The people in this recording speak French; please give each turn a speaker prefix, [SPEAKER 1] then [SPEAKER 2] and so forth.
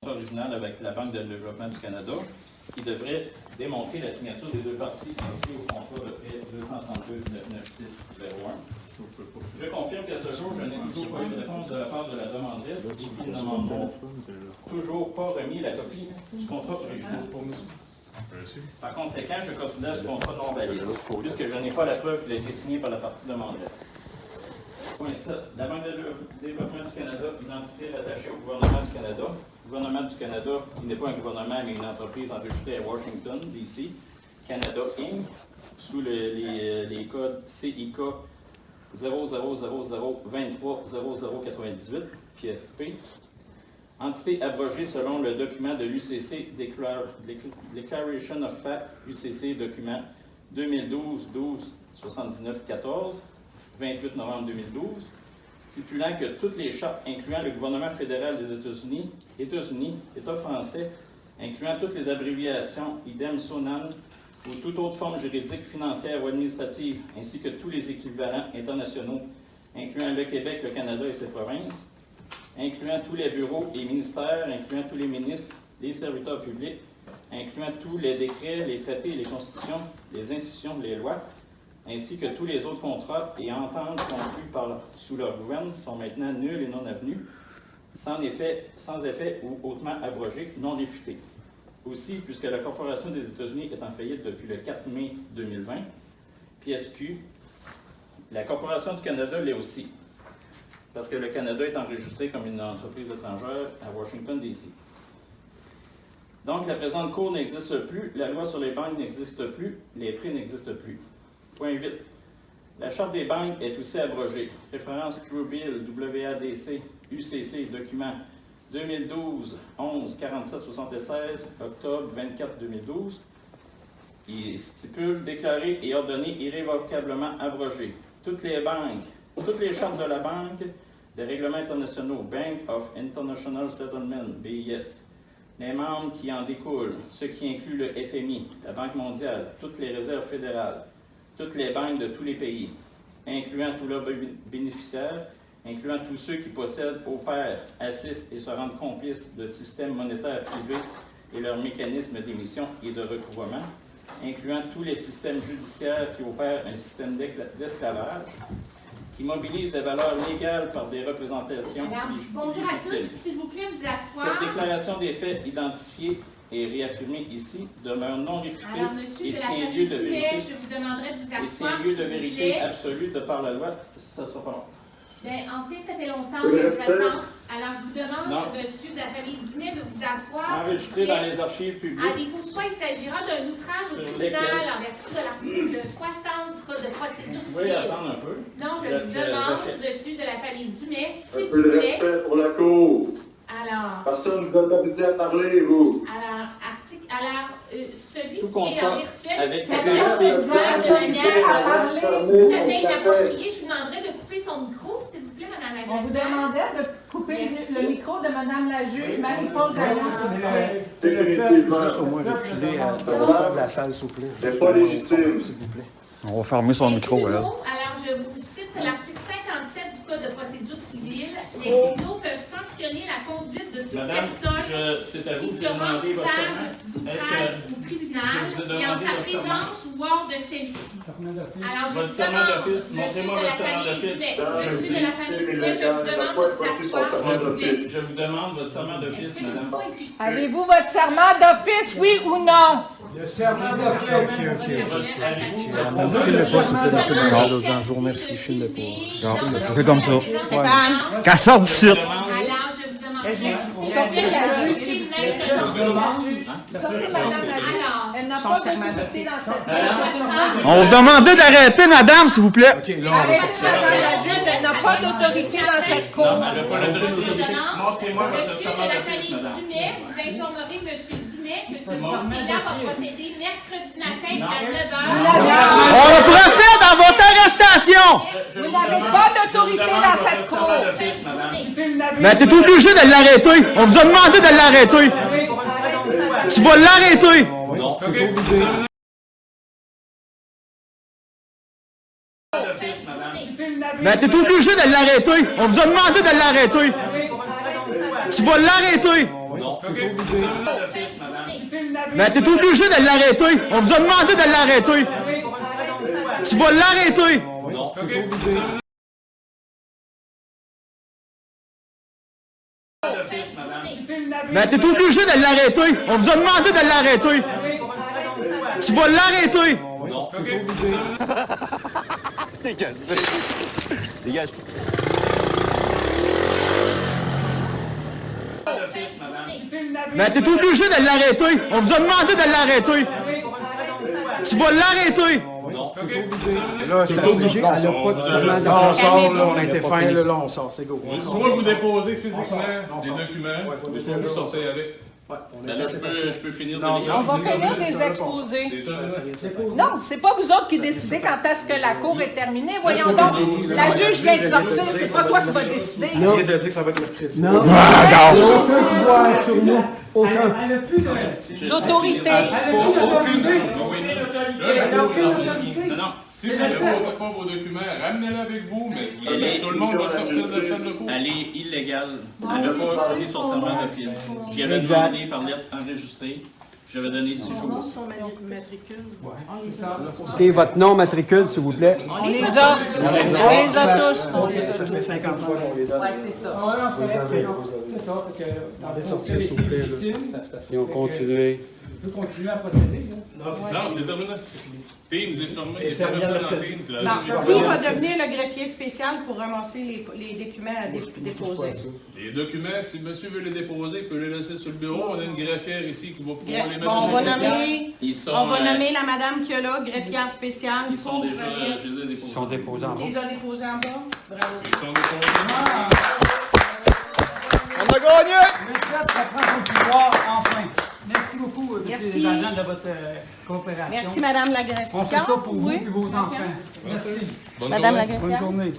[SPEAKER 1] original avec la Banque de développement du Canada, qui devrait démontrer la signature des deux parties inscrites au contrat de prêt 232-99601. Je confirme qu'à ce jour, je n'ai toujours pas eu de réponse de la part de la demanderesse et qu'ils ne m'ont toujours pas remis la copie du contrat original. Par conséquent, je considère ce contrat non valide, puisque je n'ai pas la preuve qu'il a été signé par la partie demanderesse. Point 7. La Banque de développement du Canada, identité rattachée au gouvernement du Canada. Le gouvernement du Canada, qui n'est pas un gouvernement, mais une entreprise enregistrée à Washington, D.C., Canada Inc., sous les codes CIK 0000230098, PSP. Entité abrogée selon le document de l'UCC, Declaration of Fact, UCC, document 2012-12-79-14, 28 novembre 2012, stipulant que toutes les chartes incluant le gouvernement fédéral des États-Unis, État français, incluant toutes les abréviations idem sonam ou toute autre forme juridique, financière ou administrative, ainsi que tous les équivalents internationaux, incluant le Québec, le Canada et ses provinces, incluant tous les bureaux et ministères, incluant tous les ministres, les serviteurs publics, incluant tous les décrets, les traités, les constitutions, les institutions, les lois, ainsi que tous les autres contrats et ententes conclus sous leur gouverne sont maintenant nuls et non avenus, sans effet ou hautement abrogés, non réfutés. Aussi, puisque la Corporation des États-Unis est en faillite depuis le 4 mai 2020, PSQ, la Corporation du Canada l'est aussi, parce que le Canada est enregistré comme une entreprise étrangère à Washington, D.C. Donc, la présente cour n'existe plus, la loi sur les banques n'existe plus, les prix n'existent plus. Point 8. La Charte des banques est aussi abrogée. Référence True Bill WADC UCC document 2012-11-47-76, octobre 24 2012, qui stipule déclaré et ordonné irrévocablement abrogé. Toutes les banques, toutes les chartes de la banque, des règlements internationaux, Bank of International Settlement, BIS, les membres qui en découlent, ce qui inclut le FMI, la Banque mondiale, toutes les réserves fédérales, toutes les banques de tous les pays, incluant tous leurs bénéficiaires, incluant tous ceux qui possèdent, opèrent, assistent et se rendent complices de systèmes monétaires privés et leurs mécanismes d'émission et de recouvrement, incluant tous les systèmes judiciaires qui opèrent un système d'esclavage, qui mobilisent des valeurs légales par des représentations.
[SPEAKER 2] Bonjour à tous, s'il vous plaît, vous asseoir.
[SPEAKER 1] Cette déclaration des faits identifiés et réaffirmée ici demeure non réfutée et tient lieu de vérité.
[SPEAKER 2] Je vous demanderai de vous asseoir.
[SPEAKER 1] Et tient lieu de vérité absolue de par la loi. Ça sera pas long.
[SPEAKER 2] Bien, en fait, ça fait longtemps que j'attends. Alors, je vous demande, monsieur de la famille Dumais, de vous asseoir.
[SPEAKER 1] Enregistré dans les archives publiques.
[SPEAKER 2] À défaut de quoi, il s'agira d'un outrage au tribunal en vertu de l'article 60 du Code de procédure civile.
[SPEAKER 1] Vous pouvez attendre un peu.
[SPEAKER 2] Non, je vous demande, monsieur de la famille Dumais, s'il
[SPEAKER 3] vous plaît. Un peu de respect pour la cour.
[SPEAKER 2] Alors.
[SPEAKER 3] Personne ne vous a autorisé à parler, vous.
[SPEAKER 2] Celui
[SPEAKER 1] tout
[SPEAKER 2] qui est en virtuel,
[SPEAKER 1] avec
[SPEAKER 2] ça de manière à parler tout à fait inappropriée. Je vous demanderai de couper son micro, s'il vous plaît, Mme la juge.
[SPEAKER 4] On vous demandait de couper le micro de Mme la juge Marie-Paul Gagnon, s'il vous plaît.
[SPEAKER 3] Définitivement.
[SPEAKER 5] Juste au moins reculer à l'ensemble de la salle, s'il vous plaît.
[SPEAKER 3] C'est pas légitime.
[SPEAKER 5] S'il vous plaît. On va fermer son micro, elle.
[SPEAKER 2] Alors, je vous cite l'article 57 du Code de procédure civile. Les tribunaux peuvent sanctionner la conduite de toute personne
[SPEAKER 1] c'est à vous
[SPEAKER 2] qui
[SPEAKER 1] de
[SPEAKER 2] se rend
[SPEAKER 1] demander votre serment.
[SPEAKER 2] d'outrage au tribunal et en sa présence ou hors de celle-ci. Alors, je vous demande, monsieur de la famille Dumais, je vous demande de vous asseoir, s'il vous plaît.
[SPEAKER 1] Je vous demande votre serment d'office, madame.
[SPEAKER 4] Avez-vous votre serment d'office, oui ou non?
[SPEAKER 5] Le serment d'office. Filme pas, s'il vous plaît, monsieur le président. Je vous remercie, filme pas. C'est comme ça. Qu'elle sorte d'ici.
[SPEAKER 2] Alors, je vous demande.
[SPEAKER 4] Sortez la juge. Sortez Madame la juge. Elle n'a pas d'autorité dans cette cour.
[SPEAKER 5] On vous demandait d'arrêter, madame, s'il vous plaît.
[SPEAKER 4] Arrêtez Madame la juge, elle n'a pas d'autorité dans cette cour.
[SPEAKER 1] Montrez-moi votre
[SPEAKER 2] Monsieur
[SPEAKER 1] serment
[SPEAKER 2] de la
[SPEAKER 1] d'office,
[SPEAKER 2] famille
[SPEAKER 1] madame.
[SPEAKER 2] Dumais, vous informerez Monsieur Dumais que ce procès-là va procéder mercredi matin à 9h.
[SPEAKER 5] On procède à votre arrestation.
[SPEAKER 4] Vous n'avez pas d'autorité dans cette cour.
[SPEAKER 5] Mais t'es obligé de l'arrêter. On vous a demandé de l'arrêter. Tu vas l'arrêter.
[SPEAKER 1] Non,
[SPEAKER 5] Mais t'es obligé de l'arrêter. On vous a demandé de l'arrêter. Tu vas l'arrêter.
[SPEAKER 1] Non.
[SPEAKER 5] Mais t'es obligé de l'arrêter. On vous a demandé de l'arrêter. Tu vas l'arrêter.
[SPEAKER 1] Non.
[SPEAKER 5] Mais t'es obligé de l'arrêter. On vous a demandé de l'arrêter. Tu vas l'arrêter.
[SPEAKER 1] Non.
[SPEAKER 6] Dégage. Dégage.
[SPEAKER 5] Mais t'es obligé de l'arrêter. On vous a demandé de l'arrêter. Tu vas l'arrêter.
[SPEAKER 1] Non.
[SPEAKER 7] Là, c'est obligé. Elle a pas de on sort, là, on a été fin, là, on sort, c'est go.
[SPEAKER 8] Soit vous déposez physiquement des documents, ou soit vous sortez avec.
[SPEAKER 1] Ben là, je peux finir de
[SPEAKER 4] On va finir les exposés. Non, c'est pas vous autres qui décidez quand est-ce que la cour est terminée. Voyons donc, la juge vient de sortir, c'est pas toi qui vas décider.
[SPEAKER 7] Il vient de dire que ça va être mercredi.
[SPEAKER 4] Non.
[SPEAKER 8] Aucun
[SPEAKER 4] L'autorité.
[SPEAKER 1] Non.
[SPEAKER 8] Si vous ne déposez pas vos documents, ramenez-les avec vous, mais tout le monde va sortir de la salle de cours.
[SPEAKER 1] Elle est illégale. Elle n'a pas fini son serment d'office. J'y avais demandé par lettre enregistrée. J'avais donné 10 jours.
[SPEAKER 9] Et votre nom, matricule, s'il vous plaît.
[SPEAKER 4] On les a. On les a tous.
[SPEAKER 7] Ça fait 50 fois qu'on les donne.
[SPEAKER 4] Oui, c'est ça.
[SPEAKER 9] C'est ça.
[SPEAKER 7] Allez sortir, s'il vous plaît.
[SPEAKER 9] Ils ont continué.
[SPEAKER 10] On peut continuer à procéder.
[SPEAKER 8] Non, c'est terminé. Teams est fermé.
[SPEAKER 7] Et ça vient mercredi.
[SPEAKER 11] Qui va devenir le greffier spécial pour ramasser les documents à déposer?
[SPEAKER 8] Les documents, si monsieur veut les déposer, il peut les laisser sur le bureau. On a une greffière ici qui va pouvoir les mettre
[SPEAKER 11] Bon,
[SPEAKER 8] sur
[SPEAKER 11] on va nommer la madame qui est là, greffière spéciale.
[SPEAKER 1] Ils sont déjà, je les ai déposés.
[SPEAKER 9] Ils sont déposés en bas.
[SPEAKER 11] Les a déposés en bas. Bravo.
[SPEAKER 8] Ils sont déposés.
[SPEAKER 5] On a gagné!
[SPEAKER 10] Le club reprend son pouvoir, enfin. Merci beaucoup, monsieur les agents, de votre coopération.
[SPEAKER 11] Merci, madame la greffière.
[SPEAKER 10] On fait ça pour vous et vos enfants. Merci.
[SPEAKER 8] Bonne
[SPEAKER 11] Madame la
[SPEAKER 8] journée.
[SPEAKER 10] Bonne
[SPEAKER 11] greffière.
[SPEAKER 10] journée.